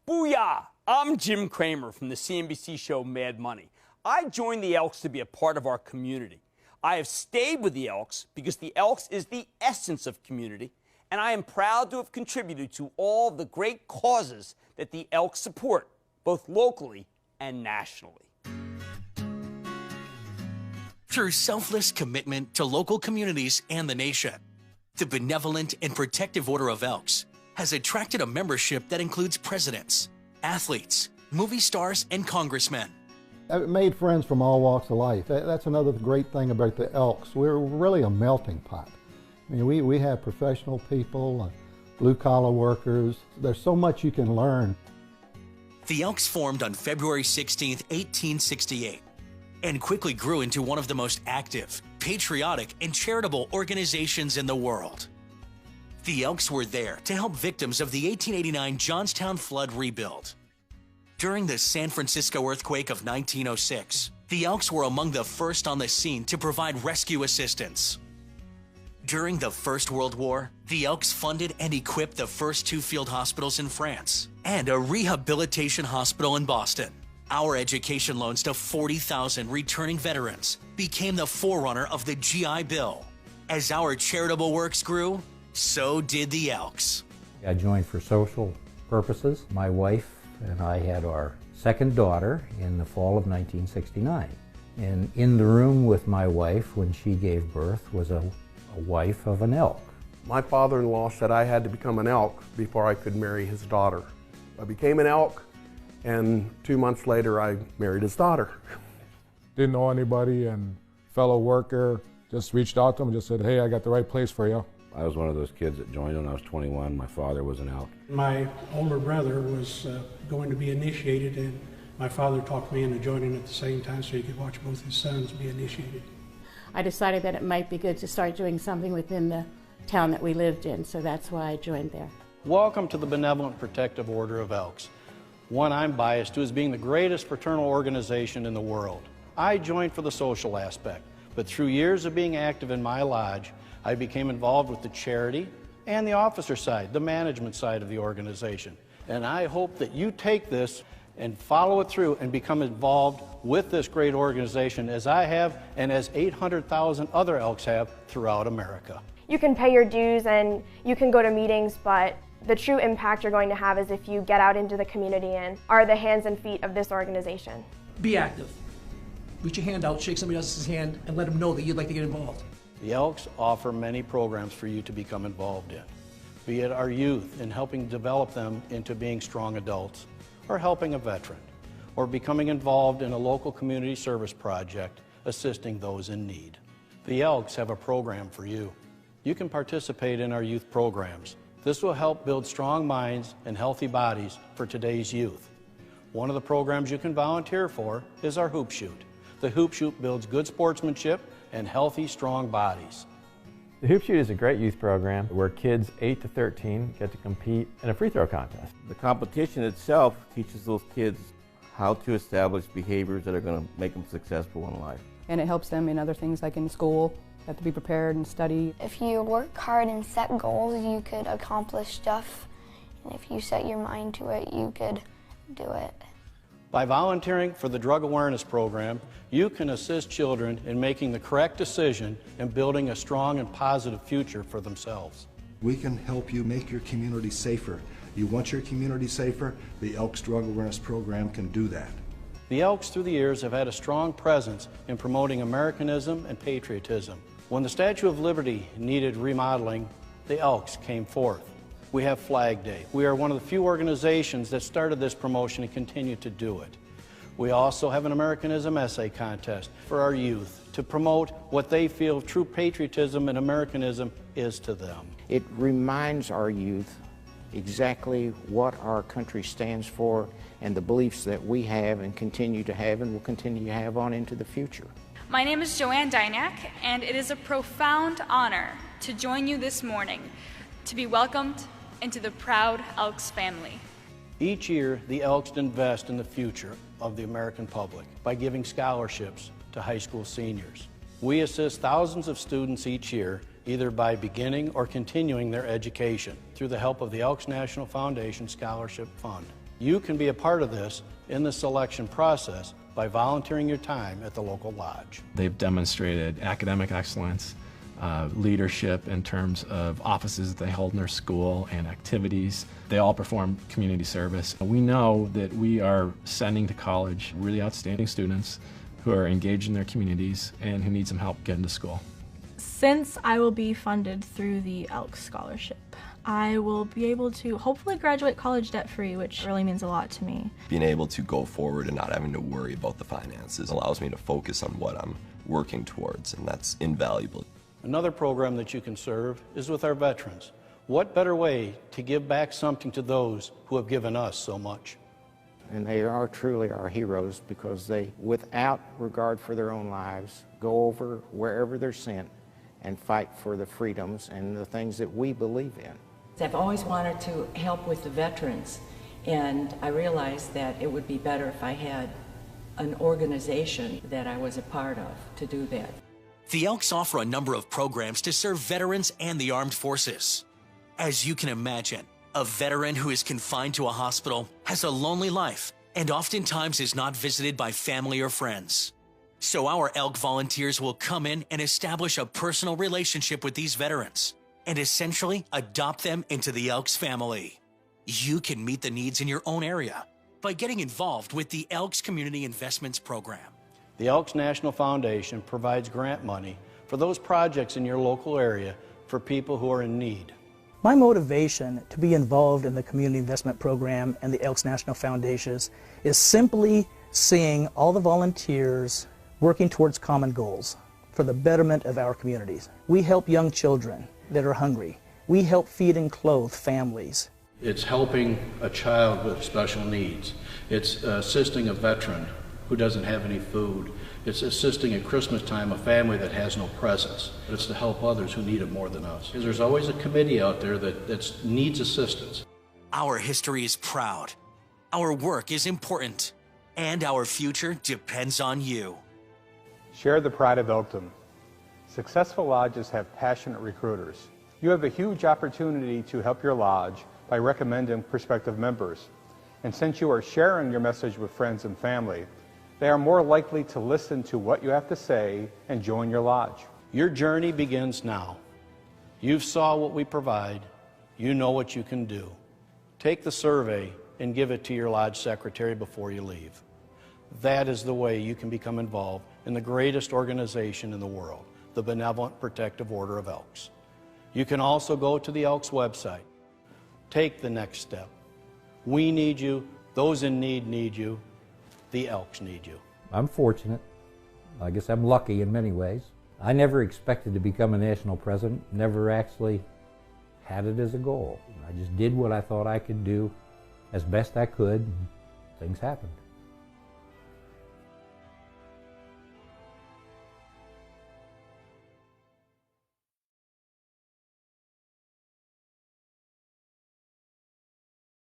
Booyah! I'm Jim Cramer from the CNBC show Mad Money. I joined the Elks to be a part of our community. I have stayed with the Elks because the Elks is the essence of community, and I am proud to have contributed to all the great causes that the Elks support, both locally and nationally. Through selfless commitment to local communities and the nation, the Benevolent and Protective Order of Elks has attracted a membership that includes presidents, athletes, movie stars, and congressmen. I've made friends from all walks of life. That's another great thing about the Elks. We're really a melting pot. I mean, we have professional people, blue-collar workers. There's so much you can learn. The Elks formed on February 16, 1868, and quickly grew into one of the most active, patriotic, and charitable organizations in the world. The Elks were there to help victims of the 1889 Johnstown flood rebuild. During the San Francisco earthquake of 1906, the Elks were among the first on the scene to provide rescue assistance. During the First World War, the Elks funded and equipped the first 2 field hospitals in France and a rehabilitation hospital in Boston. Our education loans to 40,000 returning veterans became the forerunner of the GI Bill. As our charitable works grew, so did the Elks. I joined for social purposes. My wife and I had our second daughter in the fall of 1969. And in the room with my wife when she gave birth was a wife of an elk. My father-in-law said I had to become an elk before I could marry his daughter. I became an elk, and 2 months later I married his daughter. Didn't know anybody, and fellow worker just reached out to him and just said, hey, I got the right place for you. I was one of those kids that joined when I was 21. My father was an elk. My older brother was going to be initiated, and my father talked me into joining at the same time so he could watch both his sons be initiated. I decided that it might be good to start doing something within the town that we lived in, so that's why I joined there. Welcome to the Benevolent Protective Order of Elks, one I'm biased to as being the greatest fraternal organization in the world. I joined for the social aspect, but through years of being active in my lodge, I became involved with the charity and the officer side, the management side of the organization. And I hope that you take this and follow it through and become involved with this great organization as I have and as 800,000 other Elks have throughout America. You can pay your dues and you can go to meetings, but the true impact you're going to have is if you get out into the community and are the hands and feet of this organization. Be active. Reach your hand out, shake somebody else's hand, and let them know that you'd like to get involved. The Elks offer many programs for you to become involved in, be it our youth in helping develop them into being strong adults, or helping a veteran, or becoming involved in a local community service project assisting those in need. The Elks have a program for you. You can participate in our youth programs. This will help build strong minds and healthy bodies for today's youth. One of the programs you can volunteer for is our Hoop Shoot. The Hoop Shoot builds good sportsmanship and healthy, strong bodies. The Hoop Shoot is a great youth program where kids 8 to 13 get to compete in a free throw contest. The competition itself teaches those kids how to establish behaviors that are going to make them successful in life. And it helps them in other things like in school. They have to be prepared and study. If you work hard and set goals, you could accomplish stuff. And if you set your mind to it, you could do it. By volunteering for the Drug Awareness Program, you can assist children in making the correct decision and building a strong and positive future for themselves. We can help you make your community safer. You want your community safer? The Elks Drug Awareness Program can do that. The Elks through the years have had a strong presence in promoting Americanism and patriotism. When the Statue of Liberty needed remodeling, the Elks came forth. We have Flag Day. We are one of the few organizations that started this promotion and continue to do it. We also have an Americanism essay contest for our youth to promote what they feel true patriotism and Americanism is to them. It reminds our youth exactly what our country stands for and the beliefs that we have and continue to have and will continue to have on into the future. My name is Joanne Dynack, and it is a profound honor to join you this morning to be welcomed into the proud Elks family. Each year, the Elks invest in the future of the American public by giving scholarships to high school seniors. We assist thousands of students each year, either by beginning or continuing their education through the help of the Elks National Foundation Scholarship Fund. You can be a part of this in the selection process by volunteering your time at the local lodge. They've demonstrated academic excellence, leadership in terms of offices that they hold in their school and activities. They all perform community service. We know that we are sending to college really outstanding students who are engaged in their communities and who need some help getting to school. Since I will be funded through the Elks scholarship, I will be able to hopefully graduate college debt-free, which really means a lot to me. Being able to go forward and not having to worry about the finances allows me to focus on what I'm working towards, and that's invaluable. Another program that you can serve is with our veterans. What better way to give back something to those who have given us so much? And they are truly our heroes because they, without regard for their own lives, go over wherever they're sent and fight for the freedoms and the things that we believe in. I've always wanted to help with the veterans, and I realized that it would be better if I had an organization that I was a part of to do that. The Elks offer a number of programs to serve veterans and the armed forces. As you can imagine, a veteran who is confined to a hospital has a lonely life and oftentimes is not visited by family or friends. So our Elk volunteers will come in and establish a personal relationship with these veterans and essentially adopt them into the Elks family. You can meet the needs in your own area by getting involved with the Elks Community Investments Program. The Elks National Foundation provides grant money for those projects in your local area for people who are in need. My motivation to be involved in the Community Investment Program and the Elks National Foundation is simply seeing all the volunteers working towards common goals for the betterment of our communities. We help young children that are hungry. We help feed and clothe families. It's helping a child with special needs. It's assisting a veteran who doesn't have any food. It's assisting at Christmas time a family that has no presents. It's to help others who need it more than us. Because there's always a committee out there that needs assistance. Our history is proud. Our work is important. And our future depends on you. Share the pride of Elkton. Successful lodges have passionate recruiters. You have a huge opportunity to help your lodge by recommending prospective members. And since you are sharing your message with friends and family, they are more likely to listen to what you have to say and join your lodge. Your journey begins now. You've saw what we provide. You know what you can do. Take the survey and give it to your lodge secretary before you leave. That is the way you can become involved in the greatest organization in the world, the Benevolent Protective Order of Elks. You can also go to the Elks website. Take the next step. We need you. Those in need you. The Elks need you. I'm fortunate. I guess I'm lucky in many ways. I never expected to become a national president, never actually had it as a goal. I just did what I thought I could do as best I could, and things happened.